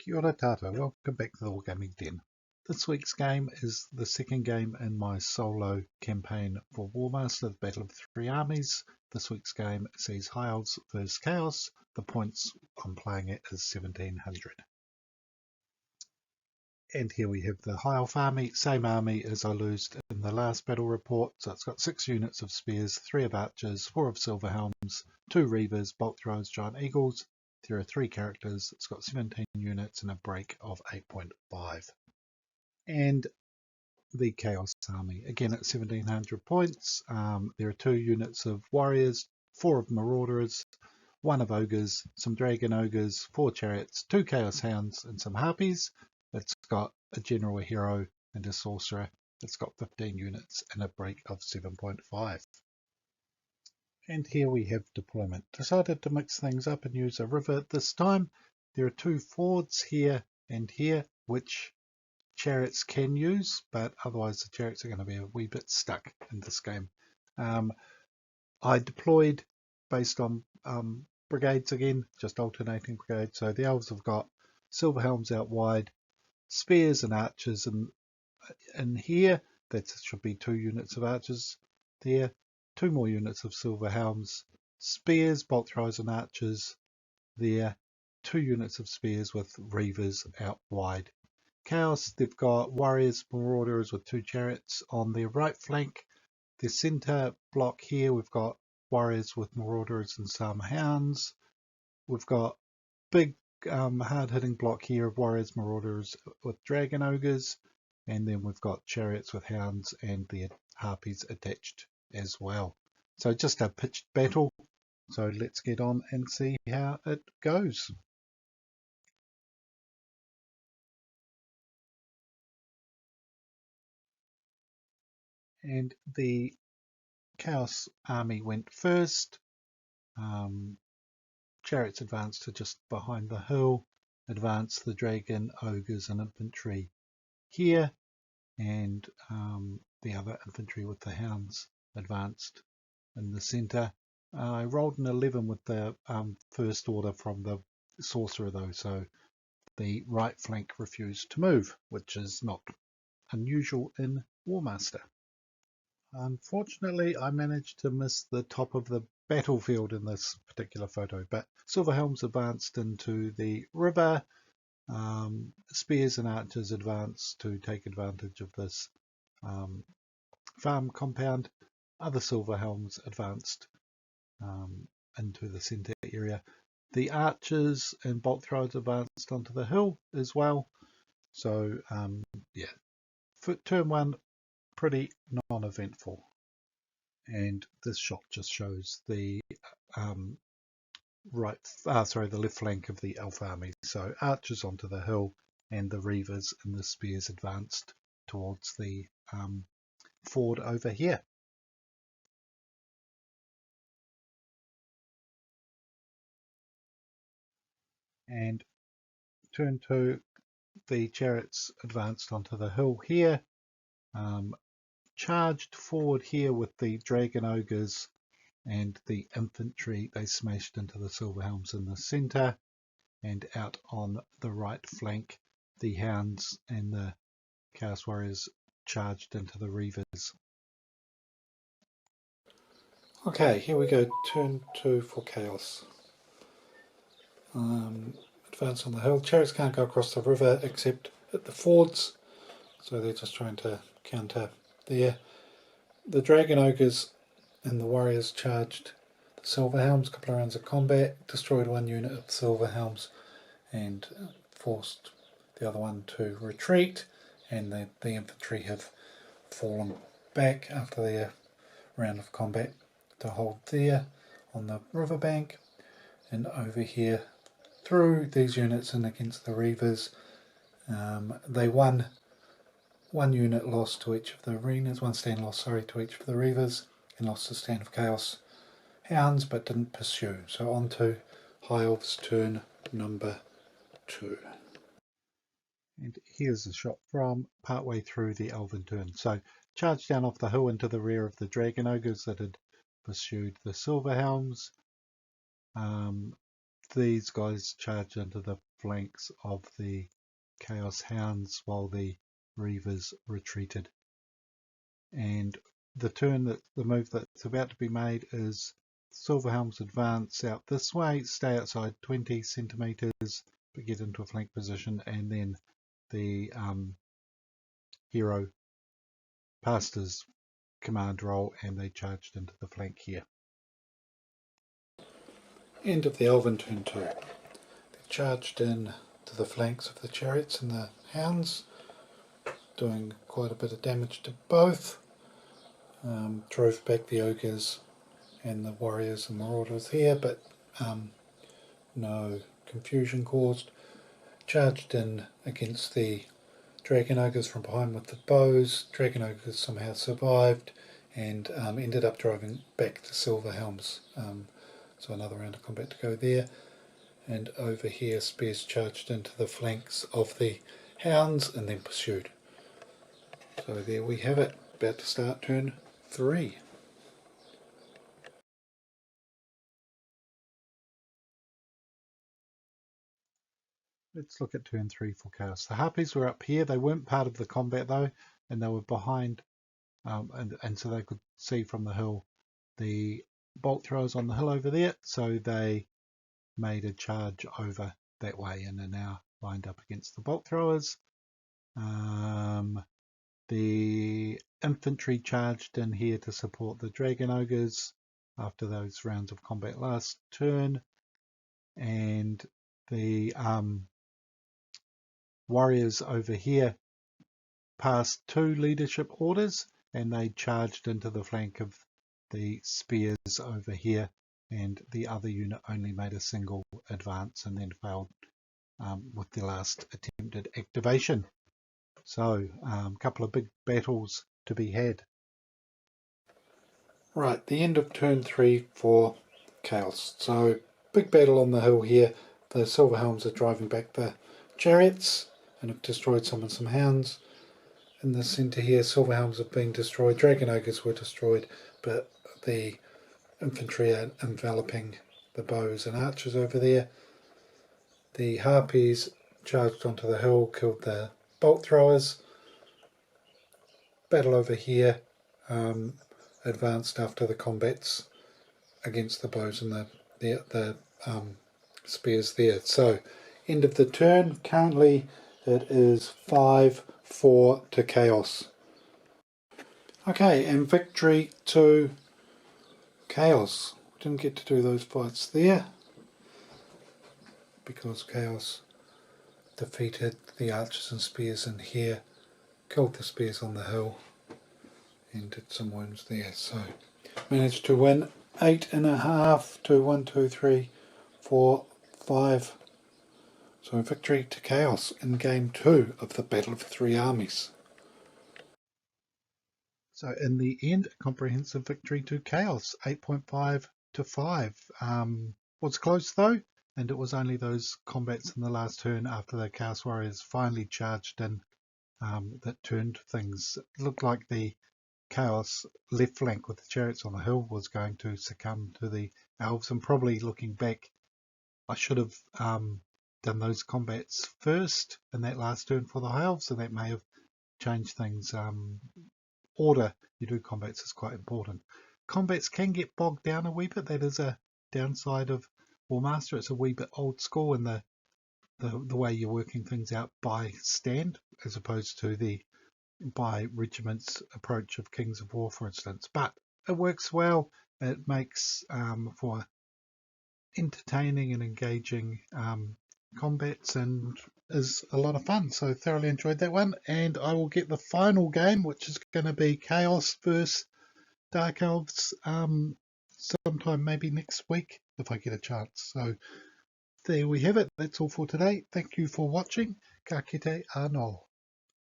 Kia ora tātou, welcome back to the Wargaming Den. This week's game is the second game in my solo campaign for Warmaster, the Battle of Three Armies. This week's game sees High Elves vs Chaos. The points I'm playing at is 1700. And here we have the High Elf army, same army as I lost in the last battle report. So it's got 6 units of spears, 3 of archers, 4 of silver helms, 2 reavers, bolt throwers, giant eagles. There are 3 characters. It's got 17 units and a break of 8.5. And the Chaos army, again at 1700 points. There are 2 units of warriors, 4 of marauders, 1 of ogres, some dragon ogres, 4 chariots, 2 chaos hounds, and some harpies. It's got a general, a hero, and a sorcerer. It's got 15 units and a break of 7.5. And here we have deployment. Decided to mix things up and use a river this time. There are 2 fords here and here, which chariots can use, but otherwise the chariots are going to be a wee bit stuck in this game. I deployed based on brigades again, just alternating brigades. So the elves have got silver helms out wide, spears and archers in here. That should be 2 units of archers there, 2 more units of silver helms, spears, bolt throwers and archers there, 2 units of spears with reavers out wide. Chaos, they've got warriors, marauders with 2 chariots on their right flank. The center block here, we've got warriors with marauders and some hounds. We've got big hard-hitting block here of warriors, marauders with dragon ogres, and then we've got chariots with hounds and their harpies attached as well. So just a pitched battle. So let's get on and see how it goes. And the Chaos army went first. Chariots advanced to just behind the hill, advanced the dragon, ogres and infantry here, and the other infantry with the hounds advanced in the center. I rolled an 11 with the first order from the sorcerer though, so the right flank refused to move, which is not unusual in Warmaster. Unfortunately, I managed to miss the top of the battlefield in this particular photo, but silver helms advanced into the river. Spears and archers advanced to take advantage of this farm compound. Other silver helms advanced into the center area. The archers and bolt throwers advanced onto the hill as well. So yeah, for turn 1, pretty non-eventful. And this shot just shows the the left flank of the elf army. So archers onto the hill, and the reavers and the spears advanced towards the ford over here. And turn 2, the chariots advanced onto the hill here, charged forward here with the dragon ogres and the infantry. They smashed into the silver helms in the center, and out on the right flank the hounds and the chaos warriors charged into the reavers. Okay, here we go, turn 2 for chaos. Advance on the hill. Chariots can't go across the river except at the fords, so they're just trying to counter there. The dragon ogres and the warriors charged the silver helms, a couple of rounds of combat, destroyed 1 unit of silver helms and forced the other one to retreat, and the infantry have fallen back after their round of combat to hold there on the riverbank. And over here through these units and against the reavers, they won 1 unit lost to each of the arenas, 1 stand lost, sorry, to each of the reavers, and lost a stand of chaos hounds but didn't pursue. So on to High Elves turn number 2. And here's a shot from partway through the elven turn. So charged down off the hill into the rear of the dragon ogres that had pursued the silver helms. These guys charged into the flanks of the Chaos Hounds while the Reavers retreated. And the move that's about to be made is Silverhelms advance out this way, stay outside 20 centimeters, but get into a flank position, and then the hero passed his command roll and they charged into the flank here. End of the Elven turn 2. They charged in to the flanks of the chariots and the hounds, doing quite a bit of damage to both. Drove back the ogres and the warriors and marauders here, but no confusion caused. Charged in against the dragon ogres from behind with the bows. Dragon ogres somehow survived and ended up driving back the Silverhelms. So another round of combat to go there. And over here, spears charged into the flanks of the hounds and then pursued. So there we have it, about to start turn 3. Let's look at turn 3 for Chaos. The Harpies were up here. They weren't part of the combat though, and they were behind, and so they could see from the hill the bolt throwers on the hill over there. So they made a charge over that way and are now lined up against the bolt throwers. The infantry charged in here to support the dragon ogres after those rounds of combat last turn, and the warriors over here passed 2 leadership orders and they charged into the flank of the spears over here, and the other unit only made a single advance and then failed with the last attempted activation. So a couple of big battles to be had. Right, the end of turn 3 for Chaos. So big battle on the hill here. The Silverhelms are driving back the chariots and have destroyed some hounds. In the centre here, Silverhelms have been destroyed. Dragon ogres were destroyed, but the infantry are enveloping the bows and archers over there. The Harpies charged onto the hill, killed the bolt throwers. Battle over here, advanced after the combats against the bows and the spears there. So, end of the turn. Currently it is 5-4 to Chaos. Okay, and victory to Chaos. Didn't get to do those fights there because Chaos defeated the archers and spears in here, killed the spears on the hill and did some wounds there. So managed to win 8.5 to 1, 2, 3, 4, 5. So victory to Chaos in game 2 of the Battle of the Three Armies. So in the end, a comprehensive victory to Chaos, 8.5 to 5. Was close though, and it was only those combats in the last turn after the Chaos Warriors finally charged in that turned things. It looked like the Chaos left flank with the chariots on the hill was going to succumb to the elves, and probably looking back, I should have done those combats first in that last turn for the high elves, and that may have changed things. Order you do combats is quite important. Combats can get bogged down a wee bit. That is a downside of Warmaster. It's a wee bit old school in the way you're working things out by stand as opposed to the by regiments approach of Kings of War, for instance. But it works well. It makes for entertaining and engaging combats and is a lot of fun. So thoroughly enjoyed that one, and I will get the final game, which is going to be Chaos versus Dark Elves sometime maybe next week if I get a chance. So there we have it. That's all for today. Thank you for watching. Ka kite anō.